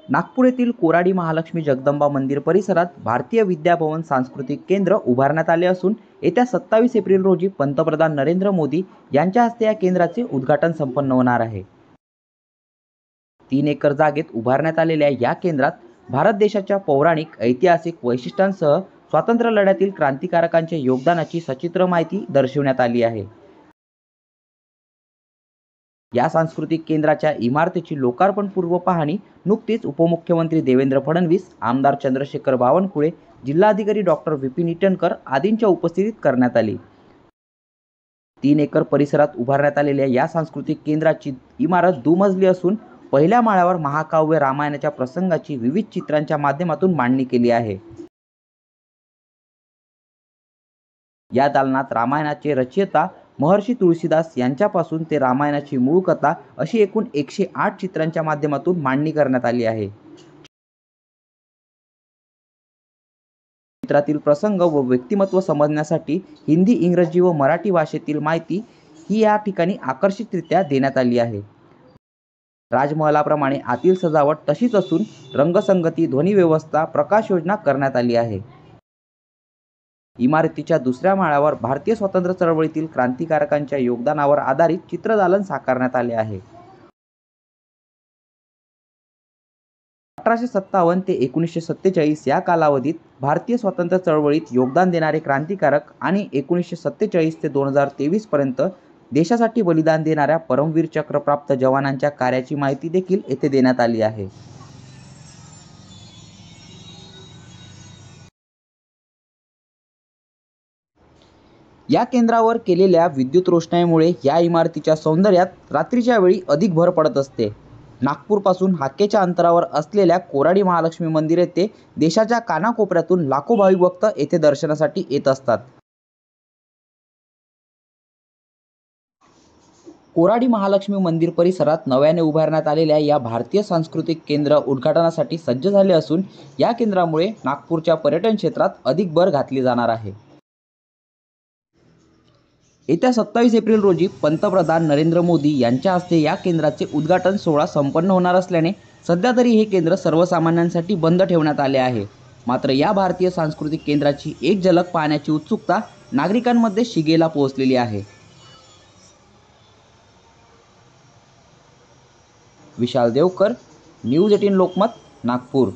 नागपूर येथील कोराडी महालक्ष्मी जगदंबा मंदिर परिसरात भारतीय विद्याभवन सांस्कृतिक केंद्र उभारण्यात आले असून येत्या 27 एप्रिल रोजी पंतप्रधान नरेंद्र मोदी यांच्या हस्ते या केंद्राचे उद्घाटन संपन्न होणार आहे। 3 एकर जागेत उभारण्यात आलेल्या या केंद्रात भारत देशाच्या पौराणिक ऐतिहासिक वैशिष्ट्यांसह स्वातंत्र्य लढ्यातील क्रांतिकारकांच्या योगदानाची सचित्र माहिती दर्शवण्यात आली आहे। या सांस्कृतिक केंद्राच्या इमारतीची लोकार्पणपूर्व पाहणी नुकतीच उपमुख्यमंत्री देवेंद्र फडणवीस, आमदार चंद्रशेखर बावनकुळे, जिल्हाधिकारी डॉक्टर विपिन ईटनकर आदींच्या उपस्थितीत करण्यात आली। 3 एकर परिसरात उभारण्यात आलेल्या या सांस्कृतिक केंद्राची इमारत दुमजली असून पहिल्या माळ्यावर महाकाव्य रामायणाच्या प्रसंगाची विविध चित्रांच्या माध्यमातून मांडणी केली आहे। या दालनात रामायणाचे रचयिता महर्षी तुळशीदास यांच्यापासून ते रामायणाची मूळ कथा अशी एकूण 108 चित्रांच्या माध्यमातून मांडणी करण्यात आली आहे। चित्रातील प्रसंग व व्यक्तिमत्व समजण्यासाठी हिंदी, इंग्रजी व मराठी भाषेतील माहिती ही या ठिकाणी आकर्षितरित्या देण्यात आली आहे। राजमहालाप्रमाणे आतील सजावट तशीच असून रंगसंगती, ध्वनी व्यवस्था, प्रकाश योजना करण्यात आली आहे। इमारतीच्या दुसऱ्या माळ्यावर भारतीय स्वातंत्र्य चळवळीतील क्रांतिकारकांच्या योगदानावर आधारित चित्रदालन साकारण्यात आले आहे। 1857 ते 1947 या कालावधीत भारतीय स्वातंत्र्य चळवळीत योगदान देणारे क्रांतिकारक आणि 1947 ते 2023 पर्यंत देशासाठी बलिदान देणाऱ्या परमवीर चक्र प्राप्त जवानांच्या कार्याची माहिती देखील येथे देण्यात आली आहे। या केंद्रावर केलेल्या विद्युत रोषणाईमुळे या इमारतीच्या सौंदर्यात रात्रीच्या वेळी अधिक भर पडत असते। नागपूरपासून हाकेच्या अंतरावर असलेल्या कोराडी महालक्ष्मी मंदिर येथे देशाच्या कानाकोपऱ्यातून लाखो भाविक भक्त येथे दर्शनासाठी येत असतात। कोराडी महालक्ष्मी मंदिर परिसरात नव्याने उभारण्यात आलेल्या या भारतीय सांस्कृतिक केंद्र उद्घाटनासाठी सज्ज झाले असून या केंद्रामुळे नागपूरच्या पर्यटन क्षेत्रात अधिक भर घातली जाणार आहे। येत्या 27 एप्रिल रोजी पंतप्रधान नरेंद्र मोदी यांच्या हस्ते या केंद्राचे उद्घाटन सोहळा संपन्न होणार असल्याने सध्या तरी हे केंद्र सर्वसामान्यांसाठी बंद ठेवण्यात आले आहे। मात्र या भारतीय सांस्कृतिक केंद्राची एक झलक पाहण्याची उत्सुकता नागरिकांमध्ये शिगेला पोहोचलेली आहे। विशाल देवकर, न्यूज 18 लोकमत, नागपूर।